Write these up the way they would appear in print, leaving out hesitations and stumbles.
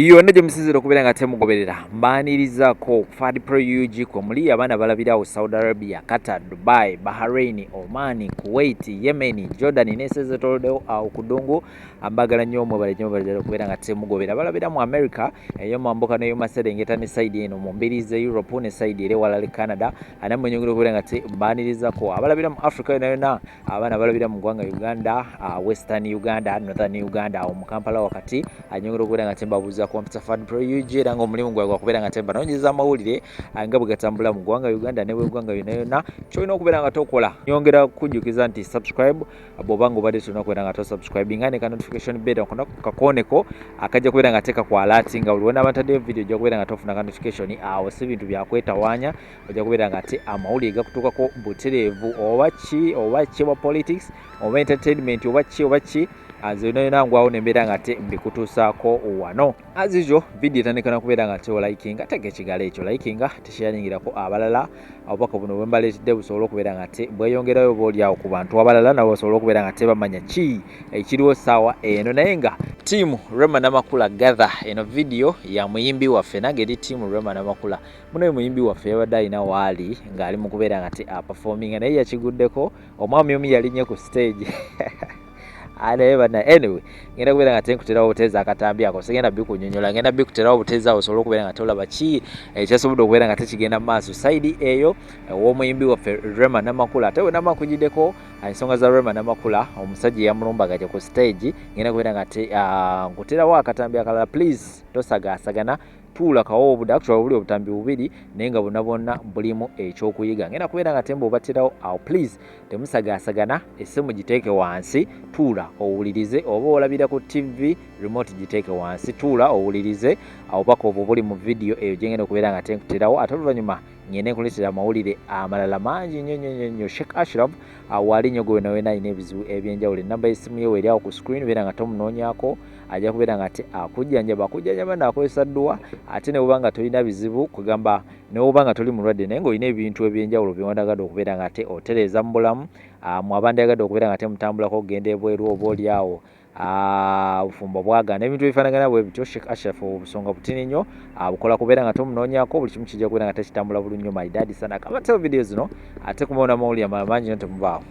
yonna gye musizira okubeera nga temugoberera mbaanirizaako Parliamentary UG muli abaana balabirawo Saudi Arabia, Qatar, Dubai, Bahrain, Oman, Kuwait, Yemen, Jordan n'esezetoloddewo awo ku ddungu ambagala nnyo mwebale okubeera nga temugobera balabira mu America ey'omambuka n'ey'omaserengeta ne side eno mu mbiriizi Europe ne side ere wala Canada anamwe nyongera okubeera nga mbaanirizaako abalabira mu Africa yonna abaana balabira mu ggwanga Uganda, Western Uganda, Northern Uganda awo mu Kampala wakati anyongera okubeera nga tembabuuza kompita Parliamentary UG era ng'omulimu gwagwa okubeera nga tembanoonyeza amawulire nga bwe gatambula mu ggwanga Uganda ne bw'eggwanga yonna kyolina okubeera nga tokola nyongera kujjukiza nti subscribe bw'oba ng'obadde tolina okubeera nga tosubscribinga ne ka notification bell kakoneko akajja kubeera nga teeka ku alert nga buli wona bataddeyo video ojja kubeera nga tofuna ka notification awo si bintu byakwetawaanya ojja kubeera nga ate amawulire gakutuukako butereevu oba ki wa politics oba entertainment oba ki azina ngwawo nembeera nga te mbikutuusaako wano azizo video etandikana kubeera nga teo likinga tega ekigalo ekyo likinga tesharingirako abalala obubaka buno bwe mbaleetedde busobola okubeera nga te bweyongerayo boolyawo ku bantu abalala nabo basobola okubeera nga tebamanya ki ekiriwo saawa eno naye nga tiimu Rema Namakulah gather eno video ya muyimbi waffe nange eri tiimu Rema Namakulah muno muyimbi waffe yabadde alina waali ng'ali mu kubeera nga te performinga naye yakiguddeko omwami omu yalinye ku stage anyway ngenda kubeera nga tenkuterawo buteeza akatambi ako sigenda bikunyonyola ngenda bikuterawo buteeza awo osobola okubeera nga tolaba ki ekyasobodde okubeera nga tekigenda mu maaso saidi eyo ow'omuyimbi waffe Rema Namakulah ate we Namakugiddeko ensonga za Rema Namakulah omusajja yamulumbagajja ku stage ngenda kubeera nga nkuterawo akatambi akalala please tosagaasagana tuula kawo obuda actually buli obutambi bubiri naye nga bonna bulimu ekyokuyiga ngenda kubeera nga tembo obaterawo awo please temusagaasagana essimu giteeke wansi tuula owulirize oba olabira ku TV remote giteeke wansi tuula owulirize obubaka obwo buli mu video eyo gyengenda okubeera nga tenkuterawo ate oluvannyuma ngende nkuleetera amawulire amalala mangi nnyo Sheikh Ashraf wali nnyo gwe wena alina ebizibu ebyenjawulo ennamba y'essimu ye weeri awo ku screen beera nga tomunoonyaako ajja kubeera nga akujjanjaba n'akozesa dduwa ate ne bw'oba nga tolina bizibu kugamba ne bw'oba nga toli mulwadde naye ng'olina ebintu ebyenjawulo byewandagadde okubeera nga te otereeza mu bulamu mu abandayagadde okubeera nga temutambulako okugenda ebweru oba oli awo bufumbo bwagaana ebintu ebifaanagana bwe bityo Sheikh Ashraf obusonga butini nnyo bukola kubeera nga tomunoonyaako buli kimu kijja kubeera nga tekitambula bulungi nnyo my dad sana kamateo video zino ate kumawona mawulire amalala mangi nnyo temubaawo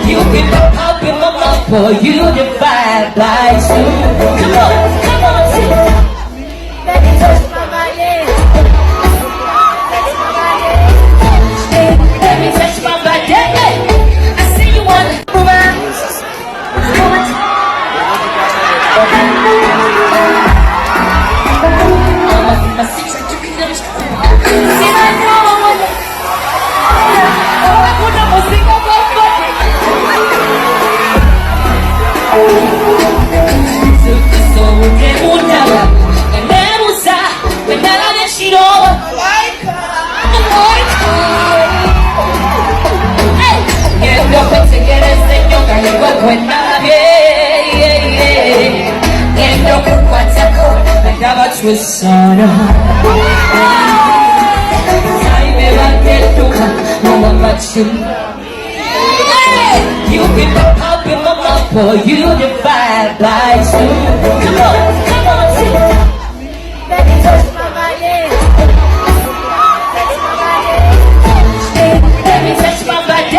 You can up in my mouth for you to fight by two. Come on, let me touch my body. Let me touch my body. I see you want to move my secret you can never see my problem. I put up a single body. So que mudaba, que me usa, que me la deshiro. Que lo que se quiere señor, que le vuelvo en nadie. Que lo que cuatro, me daba chuesana. Ay me va que toca, no va macho. You can up in my mouth for you to fight by two. Come on, let me touch my body. Let me touch my body.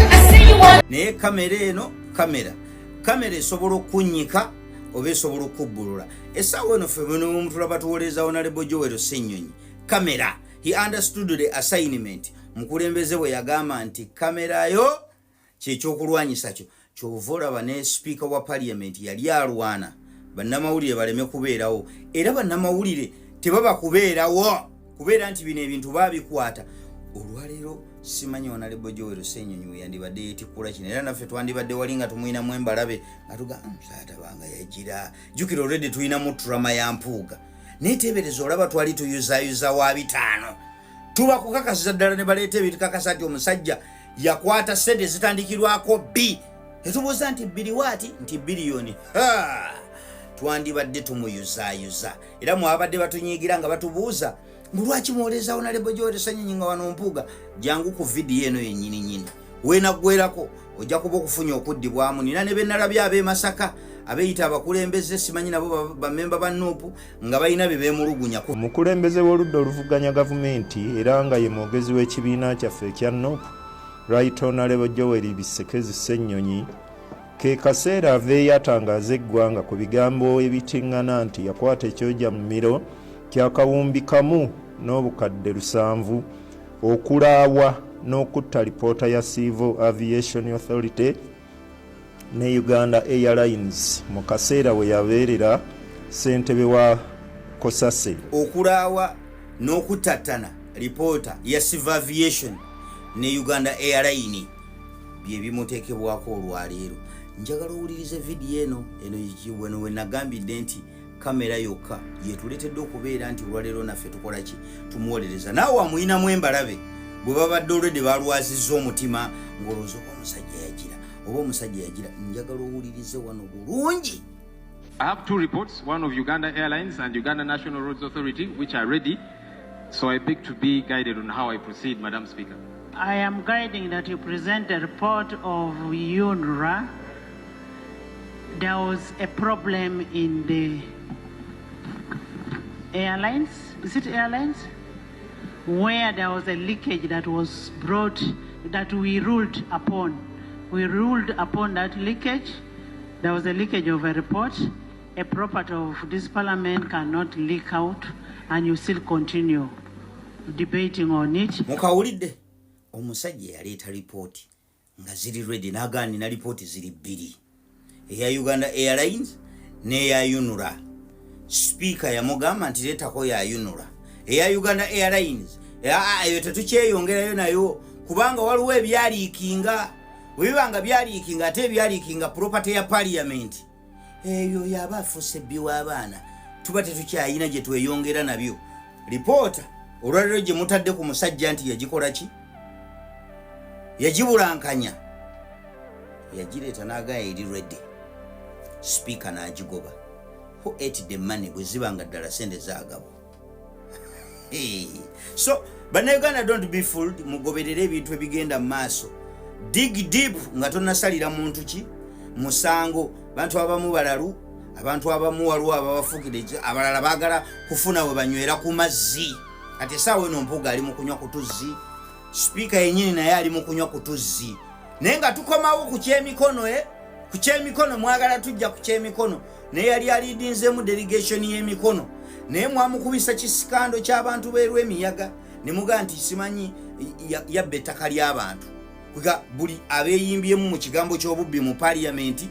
I see you want. Naye kamera eno kamera esobola okunnyika oba esobola okubbulula essaawa eno ffe bwe tulaba tuwoleeza Honorable Joel Ssennyonyi kamera he understood the assignment mukulembeze bwe yagamba nti kamerayo kyekyokulwanyisa kyo kyova olaba ne speaker wa parliament yali alwana bannamawulire baleme kubeerawo era bannamawulire tebaba kubeerawo kubeera nti bino ebintu babikwata olwaleero simanyi Honorable Joel Ssenyonyi we yandibadde yeetikula kino era naffe twandibadde wali nga tumuyinamu embalabe nga tugamba saatabanga yagira jjukira already tuyinamu trama ya mpuuga neeteebereza olaba twali tuyuzayuza wa 5 tuba kukakasiza ddala ne baleeta ebitukakasa nti omusajja yakwata sente zitandikirwako B etubuuza nti biliwaati nti biliyoni twandibadde tumuyuzayuza era mwabadde batunyiigira nga batubuuza lwaki mwoleza Honorable Joel Ssenyonyi nga wano mpuuga jangu ku vidiyo eno yennyini weenaggwerako ojja kuba okufunya okuddibwamu nina ne bennalabye ab'e Masaka abeeyita abakulembeze simanyi nabo bamemba ba Nuupu nga balina bye beemulugunya omukulembeze w'oludda oluvuganya gavumenti era nga ye mwogezi w'ekibiina kyaffe ekya Nuupu Right Honorable Joel Bisekezi Ssenyonyi ke kaseera aveeyo atangaza eggwanga ku bigambo ebitiŋŋana nti yakwata ekyoja mu miro kyakawumbi kamu n'obukadde 7 okulaawa n'okutta lipoota ya Civil Aviation Authority ne Uganda Airlines mu kaseera we yabeerera ssentebe wa Kosase. Okulaawa n'okutattana lipoota ya Civil Aviation ne Uganda Airlines bye bimuteekebwako olwaleero. Njagala owulirize vidiyo eno we nagambidde nti kamera yokka yetuleetedde okubeera nti olwaleero naffe tukola ki tumuwolereza naawe amuyinamu embalabe bwe babadde olwedde balwazizza omutima ng'olowooza oba omusajja yagira oba omusajja yagira njagala owulirize wano bulungi. I have 2 reports, one of Uganda Airlines and Uganda National Roads Authority, which are ready. So I beg to be guided on how I proceed, Madam Speaker. I am guiding that you present a report of UNRA. There was a problem in the airlines, is it airlines? Where there was a leakage that was brought, that we ruled upon. We ruled upon that leakage. There was a leakage of a report. A property of this parliament cannot leak out, and you still continue debating on it. Mukawulidde omusajja yaleeta lipooti nga ziri ready n'agaani na lipooti ziri 2 eya Uganda Airlines n'eya UNRA. Speaker yamugamba nti leetako ya UNRA. Eya Uganda Airlines eyo tetukyeyongerayo nayo kubanga waliwo ebyaliikinga webibanga byaliikinga ate ebyaliikinga property ya Parliament eyo yaba afuse biwa abaana tuba tetukyayina gye tweyongera nabyo. Lipoota olwaleero gye mutadde ku musajja nti yagikola ki yagibulankanya yagireeta n'agaya eri ready. Speaker n'agigoba. Who ate the money bwe zibanga ddala sente zaagabo. So bannayuganda don't be fooled mugoberere ebintu ebigenda mu maaso. Dig deep nga tonnasalira muntu ki musango. Bantu abamu balalu abantu abamu waliwo ababafukire abalala baagala kufuna we banywera ku mazzi ate essaawa eno mpuuga ali mu kunywa ku tuzzi. Speaker yennyini naye ali mu kunywa ku tuzzi naye nga tukomawo ku kyemikono ku kyemikono mwagala tujja ku kyemikono naye yali aliidinzeemu delegation y'emikono naye mwamukubisa kisikando ky'abantu beerwa emiyaga ne mugaa nti simanyi yabba ettaka ly'abantu kuga buli abeeyimbyemu mu kigambo ky'obubbi mu Parliament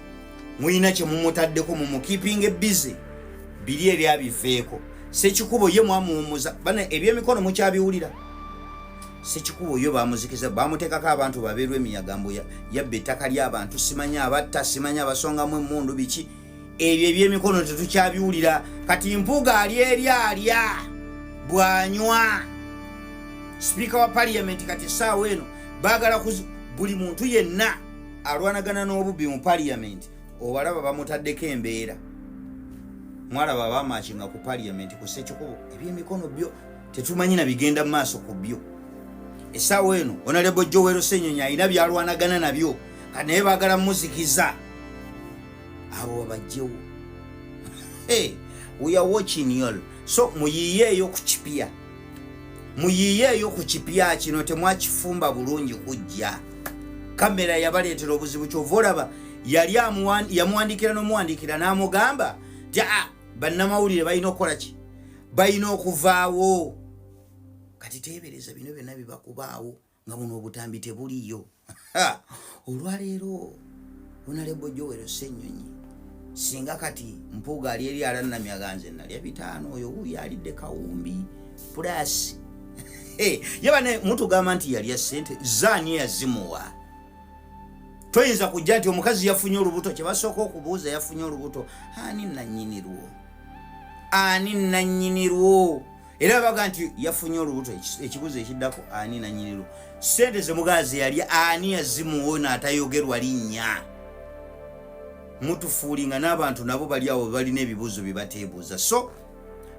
muyina kye mumutaddeko mumukiipinga ebbize biri ebyabiveeko. Sekikubo ye mwamuwumuza bana ebyemikono mukyabiwulira. Sekikubo yo bamuzikiza bamuteekako abantu babeerwa emiyagambo yabba ettaka ly'abantu simanyi abatta simanyi abasongamu emmundu biki ebyo ebyemikono tetukyabiwulira. Kati mpuuga alya bwanywa. Speaker wa Parliament kati essaawa eno baagala buli muntu yenna alwanagana n'obubbi mu Parliament obalaba bamutaddeko embeera. Mwalaba bamaakinga ku Parliament ku Sekikubo ebyemikono byo tetumanyi na bigenda mu maaso ku byo. Essaawa eno Honorable Joel Ssenyonyi alina byalwanagana nabyo kati naye baagala muzikiza abo babajjewo. We are watching you all. So muyiyeeyo ku kipya muyiyeeyo ku kipya kino temwakifumba bulungi kujja. Kamera yabaleetera obuzibu kyova olaba yali yamuwandikira n'omuwandikira n'amugamba ti bannamawulire balina okukola ki balina okuvaawo. Kati teebereza bino byonna bibakubaawo nga buno obutambi tebuliyo. Olwaleero Honorable Joel Ssenyonyi singa kati mpuuga ali eri alannamya aganze nalya 5 oyo wuuyo alidde kawumbi plus yabane mutugamba nti yalya ssente zaani yazimuwa. Toyinza kujja nti omukazi yafunye olubuto kyebasooka okubuuza yafunye olubuto ani nannyinirwo era baga nti yafunye olubuto ekibuzo ekiddako ani nannyinirwo. Ssente zemugazi yalya ani yazimuwa n'atayogerwa linnya. Mutufuulinga n'abantu nabo bali awo balina ebibuuzo bye bateebuuza. So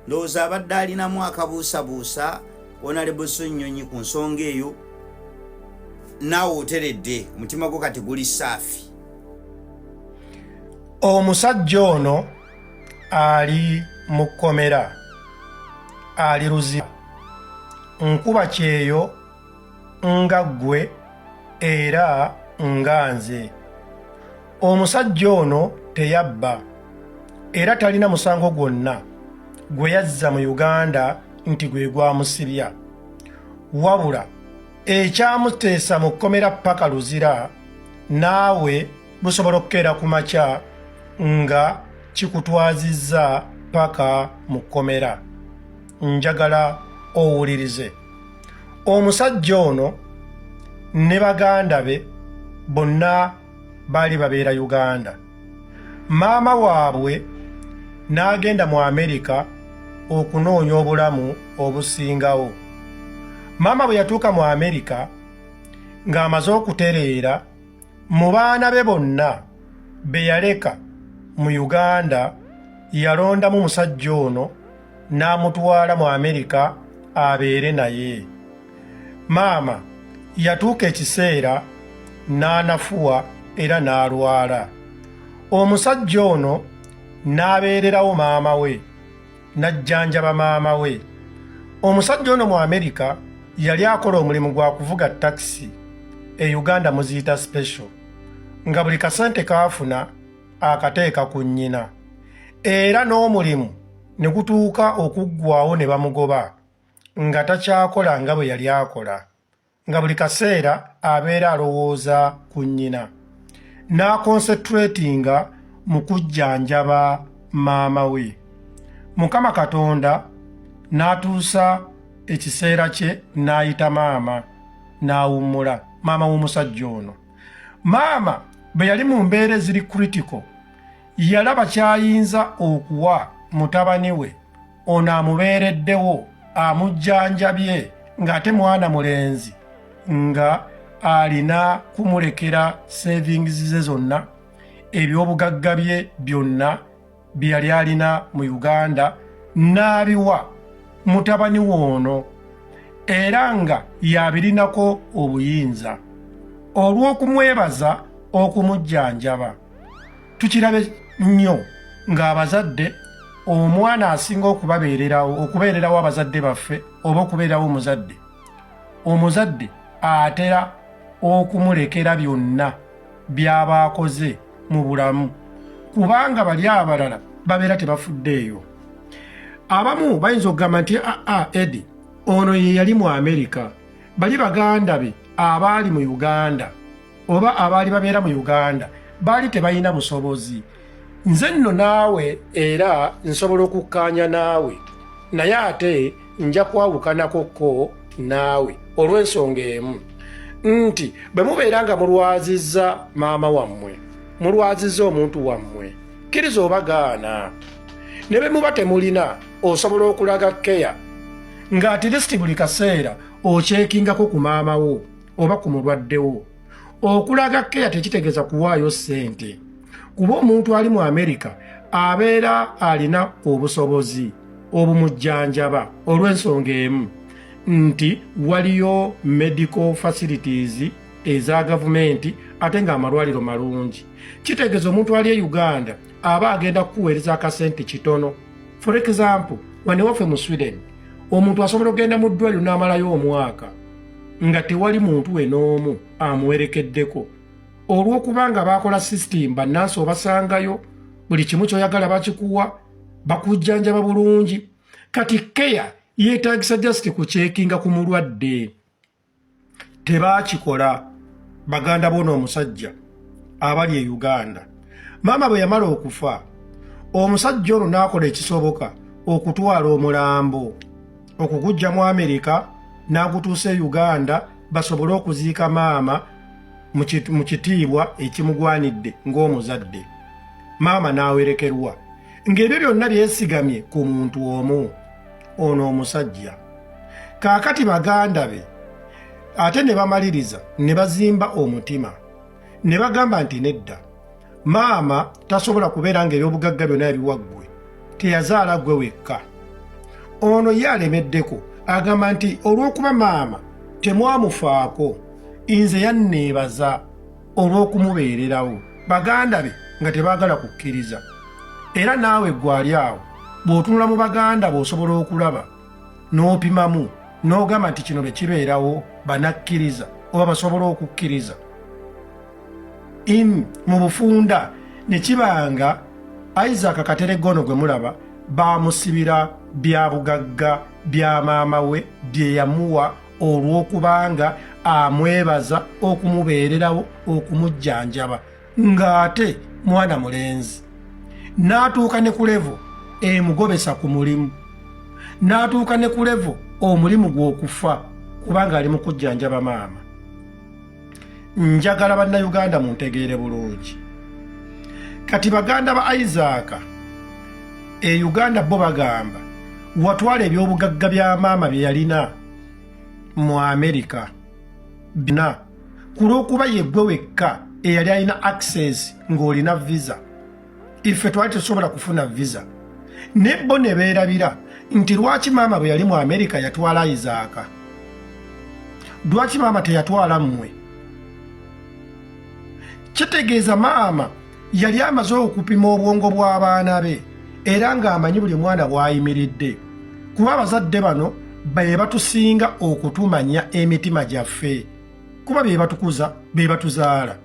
ndowooza abadde alinamu akabuusabuusa Honorable Ssenyonyi ku nsonga eyo naawe oteredde omutima gwo kati guli saafi. Omusajja ono ali mu kkomera ali luziba nkuba kyeyo nga ggwe era nga nze. Omusajja ono teyabba era talina musango gwonna gwe yazza mu Uganda nti gwe gwamusibya, wabula ekyamuteesa mu kkomera paka luzira naawe busobola okukeera ku makya nga kikutwazizza paka mu kkomera. Njagala owulirize. Omusajja ono ne baganda be bonna baali babeera Uganda. Maama waabwe n'agenda mu Amerika okunoonya obulamu obusingawo. Maama bwe yatuuka mu Amerika ng'amaze okutereera, mu baana be bonna be yaleka mu Uganda yalondamu musajja ono n'amutwala mu Amerika abeere naye. Maama yatuuka ekiseera n'anafuwa era n'alwala. Omusajja ono n'abeererawo maama we n'ajjanjaba maama we. Omusajja ono mu Amerika yali akola omulimu gwa kuvuga takisi, e Uganda muziyita special, nga buli kasente kaafuna akateeka ku nnyina, era n'omulimu ne gutuuka okuggwawo ne bamugoba nga takyakola nga bwe yali akola, nga buli kaseera abeera alowooza ku nnyina, n'akonsentratinga mu kujjanjaba maama we. Mukama Katonda n'atuusa ekiseera kye n'ayita maama n'awummula, maama w'omusajja ono. Maama bwe yali mu mbeera eziri critical yalaba kyayinza okuwa mutabani we ono amubeereddewo amujjanjabye ng'ate mwana mulenzi nga alina kumulekera savings ze zonna, ebyobugagga bye byonna bye yali alina mu Uganda n'abiwa mutabani wono, era nga yabirinako obuyinza olw'okumwebaza okumujjanjaba. Tukirabe nnyo ng'abazadde omwana asinga okubeererawo abazadde baffe oba okubeererawo omuzadde atera okumulekera byonna by'aba akoze mu bulamu kubanga bali abalala babeera tebafuddeeyo. Abamu bayinza okugamba nti Edi ono ye yali mu Amerika, bali baganda be abaali mu Uganda oba abaali babeera mu Uganda baali tebalina busobozi. Nze nno naawe era nsobola okukkaanya naawe, naye ate nja kwawukanakokko naawe olw'ensonga emu nti bwe mubeera nga mulwazizza maama wammwe, mulwazizza omuntu wammwe, kkiriza obagaana, ne bwe muba temulina osobola okulaga keya nga atilisiti buli kaseera okyekingako ku maama wo oba ku mulwaddewo. Okulaga keya tekitegeeza kuwaayo ssente, kuba omuntu ali mu Amerika abeera alina obusobozi obumujjanjaba olw'ensonga emu nti waliyo medical facilities eza gavumenti ate ng'amalwaliro malungi. Kitegeeza omuntu ali e Uganda aba agenda kukuweereza akasente kitono. For example, wanewaffe mu Sweden omuntu asobola okugenda mu ddwaliro n'amalayo omwaka nga tewali muntu we n'omu amuwerekeddeko, olw'okubanga baakola system bannansi obasangayo, buli kimu ky'oyagala bakikuwa, bakujjanjaba bulungi. Kati keya yeetaagisa just kucekinga ku mulwadde, tebaakikola baganda boona omusajja abali e Uganda. maama bwe yamala okufa omusajja ono n'akola ekisoboka okutwala omulambo okugujja mu Amerika n'agutuusa e Uganda basobole okuziika maama mu kitiibwa ekimugwanidde ng'omuzadde. Maama n'awerekerwa ng'ebyo byonna byesigamye ku muntu omu ono omusajja. Kaakati baganda be ate ne bamaliriza ne bazimba omutima ne bagamba nti nedda, maama tasobola kubeera ng'ebyobugagga byonna yabiwaggwe, teyazaala gwe wekka. Ono ye alemeddeko agamba nti olw'okuba maama temwamufaako, nze yanneebaza olw'okumubeererawo. Baganda be nga tebaagala kukkiriza. Era naawe gwali awo bw'otunula mu baganda bw'osobola okulaba n'opimamu n'ogamba nti kino bwe kibeerawo banakkiriza oba basobola okukkiriza. Mu bufunda ne kibanga Isaac Katereggono gwe mulaba baamusibira bya bugagga bya maama we bye yamuwa olw'okubanga amwebaza okumubeererawo okumujjanjaba ng'ate mwana mulenzi. N'atuuka ne ku levo emugobesa ku mulimu, n'atuuka ne ku levo omulimu gw'okufa kubanga ali mu kujjanjaba maama. Njagala bannayuganda muntegeere bulungi. Kati baganda ba Isaac e Uganda bo bagamba watwala ebyobugagga bya maama bye yalina mu Amerika bina kulw'okuba yeggwe wekka eyali alina access ng'olina visa. Ife twali tetusobola kufuna visa. Ne bo ne beerabira nti lwaki maama bwe yali mu Amerika yatwala Isaac, lwaki maama teyatwala mmwe? Kitegeeza maama yali amaze okupima obwongo bw'abaana be era ng'amanyi buli mwana bw'ayimiridde, kuba abazadde bano be batusinga okutumanya emitima gyaffe, kuba be batukuza be batuzaala.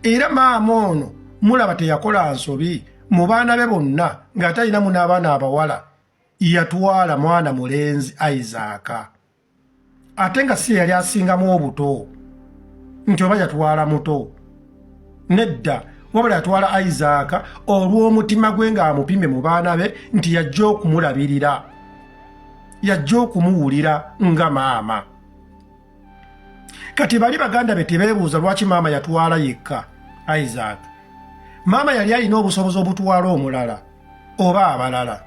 Era maama ono mulaba teyakola nsobi mu baana be bonna ng'atalinamu n'abaana abawala, yatwala mwana mulenzi Isaac. Ate nga si yali asingamu obuto nti oba yatwala muto, nedda, wabula yatwala Isaac olw'omutima gwe ng'amupime mu baana be nti yajja okumulabirira, yajja okumuwulira nga maama. Kati bali baganda be tebeebuuza lwaki maama yatwala yekka Isaac. Maama yali alina obusobozi obutwala omulala oba abalala.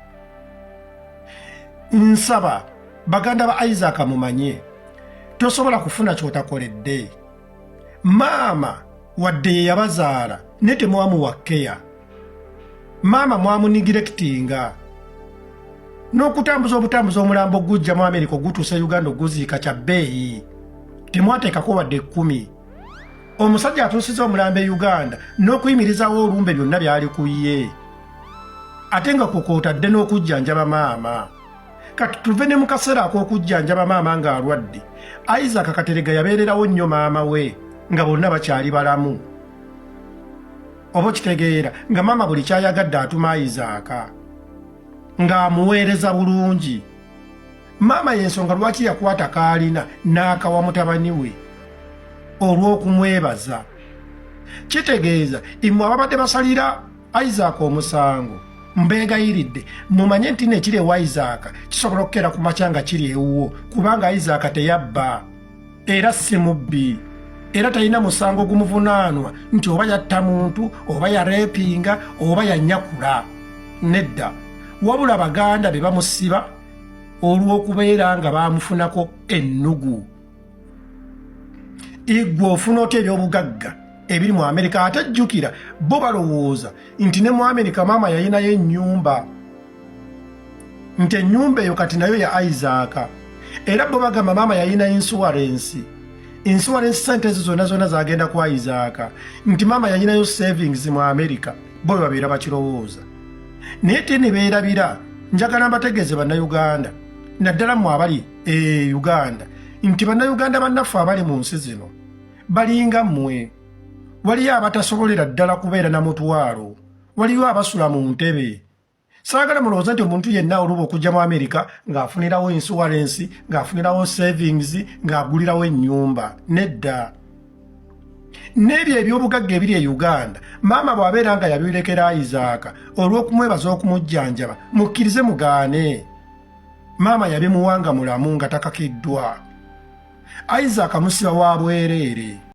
Nsaba baganda ba Isaac mumanye tosobola kufuna ky'otakoledde. Maama wadde ye yabazaala ne temwamuwa keya. Maama mwamunigirekitinga n'okutambuza obutambuza omulambo gujja mu Amerika ogutuusa Uganda oguziika kya bbeeyi, temwateekako wadde 10. Omusajja atuusiza omulambo e Uganda n'okuyimirizawo olumbe byonna byali ku ye, ate nga kw'otadde n'okujjanjaba maama. Kati tuve ne mu kaseera ak'okujjanjaba maama ng'alwadde, Isaac Katerega yabeererawo nnyo maama we nga bonna bakyali balamu. Oba kitegeera nga maama buli kyayagadde atuma Isaac ng'amuweereza bulungi. Maama y'ensonga lwaki yakwata kaalina n'akawa mutabani we olw'okumwebaza. Kitegeeza imwe ababadde basalira Isaac omusango mbeegayiridde mumanye nti nekiri ewa Isaac kisobola okukeera ku makya nga kiri ewuwo, kubanga Isaac teyabba era si mubbi, era talina musango gumuvunaanwa nti oba yatta muntu oba yareepinga oba yanyakula. Nedda, wabula baganda be bamusiba olw'okubeera nga baamufunako ennugu. Igwe ofuna otya ebyobugagga ebiri mu Amerika? Ate jjukira bo balowooza nti ne mu Amerika maama yalinayo ennyumba, nti ennyumba eyo kati nayo ya Isaac. Era bo bagamba maama yalina insuwarensi. Insuwarensi sente ezo zonna zonna zagenda ku Isaac, nti maama yalinayo savings mu Amerika. Bo babeera bakirowooza. Naye te ne beerabira, njagala mbategeeze bannayuganda naddala mmwe abali e Uganda nti bannayuganda bannaffe abali mu nsi zino balinga mmwe. Waliyo abatasobolera ddala kubeera na mutwalo, waliyo abasula mu ntebe. Saagala mulowooza nti omuntu yenna oluba okujja mu Amerika ng'afunirawo insuwarensi, ng'afunirawo savings, ng'agulirawo ennyumba. Nedda. n'ebyo eby'obugagga ebiri e Uganda maama bw'abeera nga yabirekera Isaac olw'okumwebaza okumujjanjaba mukkirize mugaane maama yabimuwanga mulamu nga takakiddwa Isaac musiba wa bwereere